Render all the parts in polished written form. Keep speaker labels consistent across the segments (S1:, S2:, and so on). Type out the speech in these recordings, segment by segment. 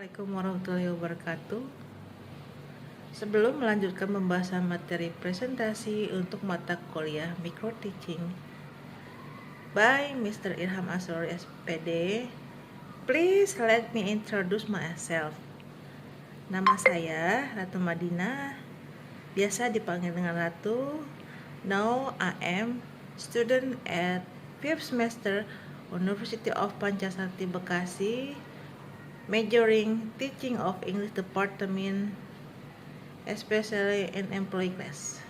S1: Assalamualaikum warahmatullahi wabarakatuh. Sebelum melanjutkan pembahasan materi presentasi untuk mata kuliah Micro Teaching by Mr. Irham Asrori SPD, please let me introduce myself. Nama saya Ratu Madinah, biasa dipanggil dengan Ratu. Now I am student at 5th semester University of Pancasarti Bekasi, majoring Teaching of English Department, especially in employee class.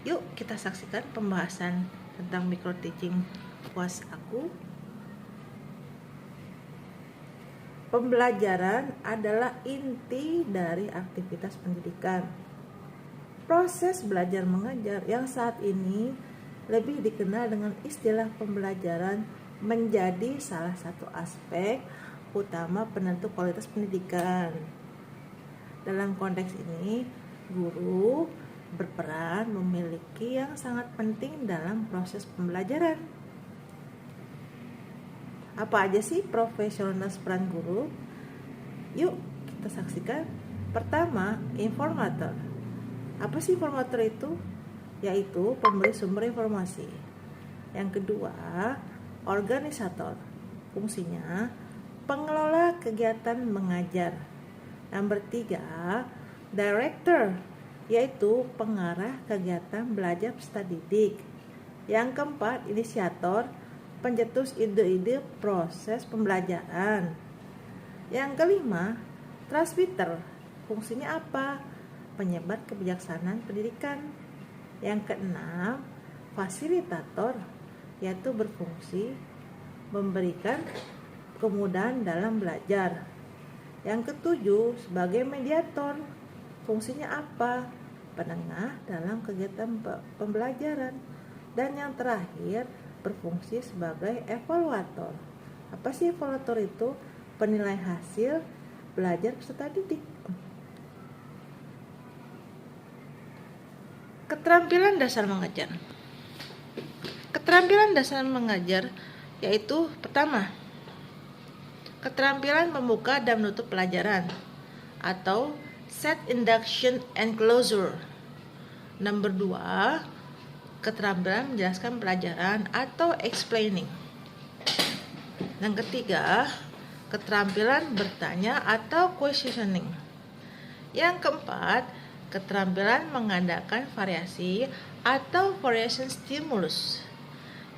S1: Yuk kita saksikan pembahasan tentang micro teaching kuas aku. Pembelajaran adalah inti dari aktivitas pendidikan. Proses belajar mengajar yang saat ini lebih dikenal dengan istilah pembelajaran menjadi salah satu aspek utama penentu kualitas pendidikan. Dalam konteks ini, guru berperan memiliki yang sangat penting dalam proses pembelajaran. Apa aja sih profesionalitas peran guru? Yuk kita saksikan. Pertama, informator. Apa sih informator itu? Yaitu pemberi sumber informasi. Yang kedua, organisator. Fungsinya pengelola kegiatan mengajar. Nomor 3, director, yaitu pengarah kegiatan belajar peserta didik. Yang keempat, inisiator, pencetus ide-ide proses pembelajaran. Yang kelima, transmitter, fungsinya apa? Penyebar kebijaksanaan pendidikan. Yang keenam, fasilitator, yaitu berfungsi memberikan kemudahan dalam belajar. Yang ketujuh, sebagai mediator, fungsinya apa? Penengah dalam kegiatan pembelajaran. Dan yang terakhir, berfungsi sebagai evaluator. Apa sih evaluator itu? Penilai hasil belajar peserta didik. Keterampilan dasar mengajar. Keterampilan dasar mengajar yaitu pertama, keterampilan membuka dan menutup pelajaran atau set induction and closure. Nomor 2, keterampilan menjelaskan pelajaran atau explaining. Yang ketiga, keterampilan bertanya atau questioning. Yang keempat, keterampilan mengadakan variasi atau variation stimulus.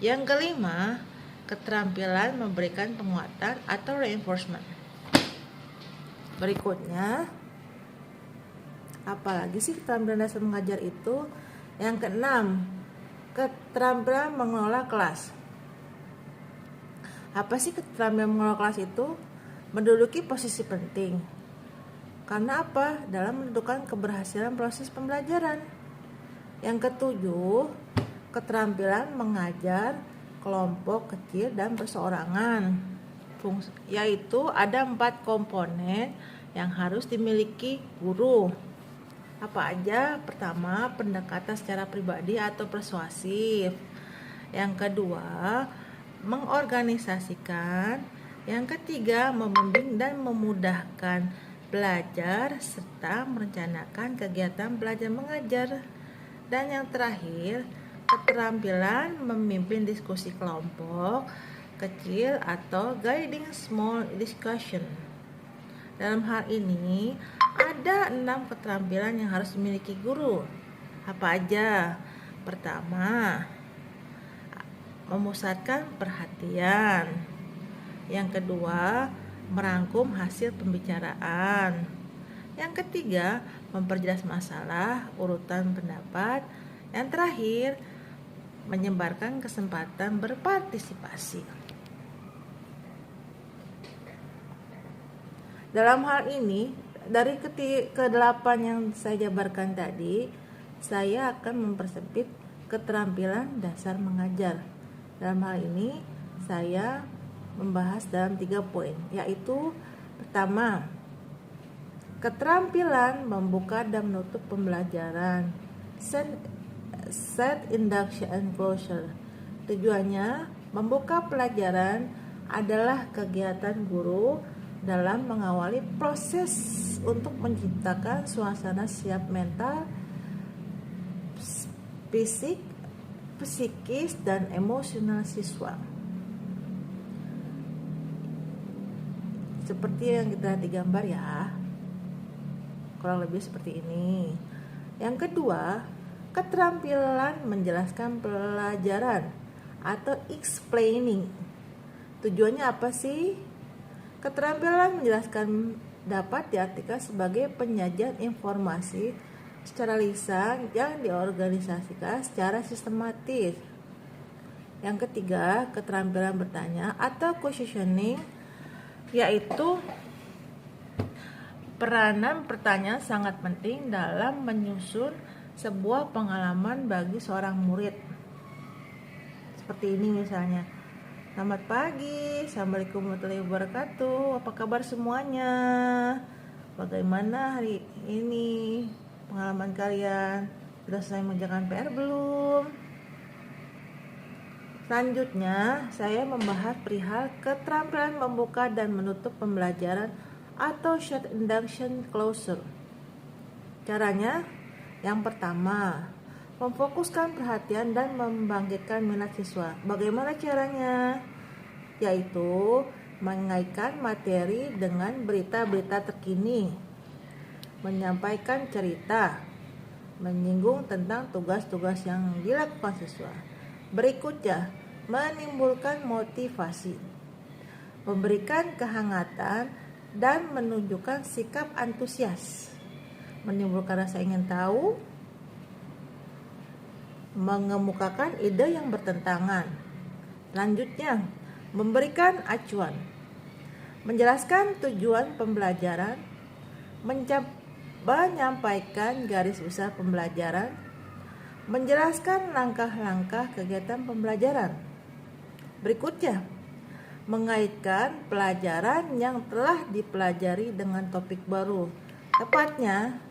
S1: Yang kelima, keterampilan memberikan penguatan atau reinforcement. Berikutnya, apalagi sih keterampilan dasar mengajar itu? Yang keenam, keterampilan mengelola kelas. Apa sih keterampilan mengelola kelas itu? Menduduki posisi penting. Karena apa? Dalam menentukan keberhasilan proses pembelajaran. Yang ketujuh, keterampilan mengajar kelompok kecil dan perseorangan. Yaitu ada 4 komponen yang harus dimiliki guru. Apa aja? Pertama, pendekatan secara pribadi atau persuasif. Yang kedua, mengorganisasikan. Yang ketiga, membimbing dan memudahkan belajar serta merencanakan kegiatan belajar mengajar. Dan yang terakhir, keterampilan memimpin diskusi kelompok kecil atau guiding small discussion. Dalam hal ini, ada 6 keterampilan yang harus dimiliki guru. Apa aja? Pertama, memusatkan perhatian. Yang kedua, merangkum hasil pembicaraan. Yang ketiga, memperjelas masalah, urutan pendapat. Yang terakhir, menyebarkan kesempatan berpartisipasi. Dalam hal ini, dari ke-8 yang saya jabarkan tadi, saya akan mempersempit keterampilan dasar mengajar. Dalam hal ini, saya membahas dalam 3 poin, yaitu pertama, keterampilan membuka dan menutup pembelajaran, set induction and closure. Tujuannya, membuka pelajaran adalah kegiatan guru dalam mengawali proses untuk menciptakan suasana siap mental, fisik, psikis, dan emosional siswa. Seperti yang kita lihat di gambar ya, kurang lebih seperti ini. Yang kedua, keterampilan menjelaskan pelajaran atau explaining. Tujuannya apa sih? Keterampilan menjelaskan dapat diartikan sebagai penyajian informasi secara lisan yang diorganisasikan secara sistematis. Yang ketiga, keterampilan bertanya atau questioning, yaitu peranan pertanyaan sangat penting dalam menyusun sebuah pengalaman bagi seorang murid. Seperti ini misalnya. Selamat pagi, Assalamualaikum warahmatullahi wabarakatuh. Apa kabar semuanya? Bagaimana hari ini pengalaman kalian? Sudah selesai mengerjakan PR belum? Selanjutnya, saya membahas perihal keterampilan membuka dan menutup pembelajaran atau short induction closure. Caranya, yang pertama, memfokuskan perhatian dan membangkitkan minat siswa. Bagaimana caranya? Yaitu mengaitkan materi dengan berita-berita terkini, menyampaikan cerita, menyinggung tentang tugas-tugas yang dilakukan siswa. Berikutnya, menimbulkan motivasi, memberikan kehangatan, dan menunjukkan sikap antusias, menimbulkan rasa ingin tahu, mengemukakan ide yang bertentangan. Selanjutnya, memberikan acuan, menjelaskan tujuan pembelajaran, menyampaikan garis besar pembelajaran, menjelaskan langkah-langkah kegiatan pembelajaran. Berikutnya, mengaitkan pelajaran yang telah dipelajari dengan topik baru, tepatnya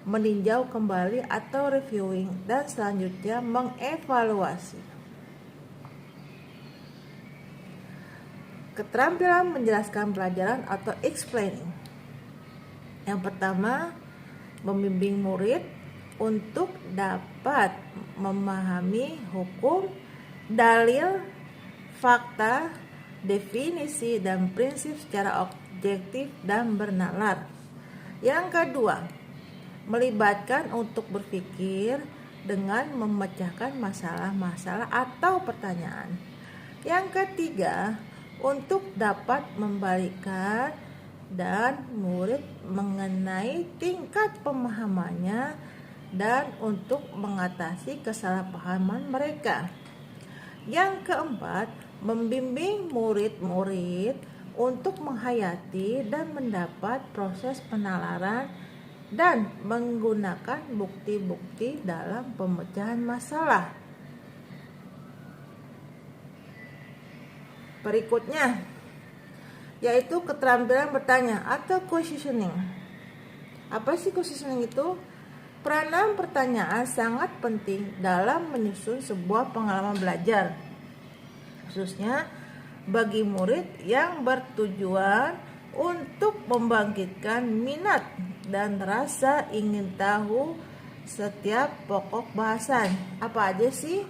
S1: meninjau kembali atau reviewing, dan selanjutnya mengevaluasi. Keterampilan menjelaskan pelajaran atau explaining. Yang pertama, membimbing murid untuk dapat memahami hukum, dalil, fakta, definisi, dan prinsip secara objektif dan bernalar. Yang kedua, melibatkan untuk berpikir dengan memecahkan masalah-masalah atau pertanyaan. Yang ketiga, untuk dapat membalikkan dan murid mengenai tingkat pemahamannya dan untuk mengatasi kesalahpahaman mereka. Yang keempat, membimbing murid-murid untuk menghayati dan mendapat proses penalaran dan menggunakan bukti-bukti dalam pemecahan masalah. Berikutnya, yaitu keterampilan bertanya atau questioning. Apa sih questioning itu? Peranan pertanyaan sangat penting dalam menyusun sebuah pengalaman belajar, khususnya bagi murid yang bertujuan untuk membangkitkan minat dan rasa ingin tahu setiap pokok bahasan. Apa aja sih?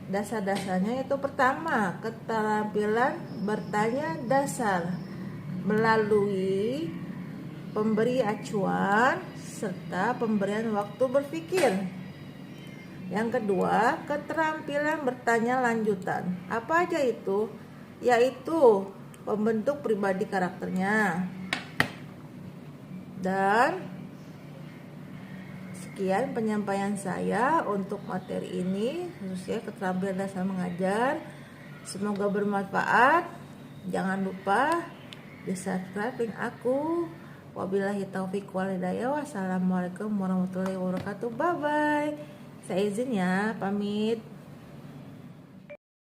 S1: Dasar-dasarnya itu pertama, keterampilan bertanya dasar melalui pemberi acuan serta pemberian waktu berpikir. Yang kedua, keterampilan bertanya lanjutan. Apa aja itu? Yaitu membentuk pribadi karakternya. Dan sekian penyampaian saya untuk materi ini, khususnya keterampilan dasar mengajar. Semoga bermanfaat. Jangan lupa di-subscribe link aku. Wabillahi taufiq wal hidayah. Wassalamualaikum warahmatullahi wabarakatuh. Bye bye. Saya izin ya, pamit.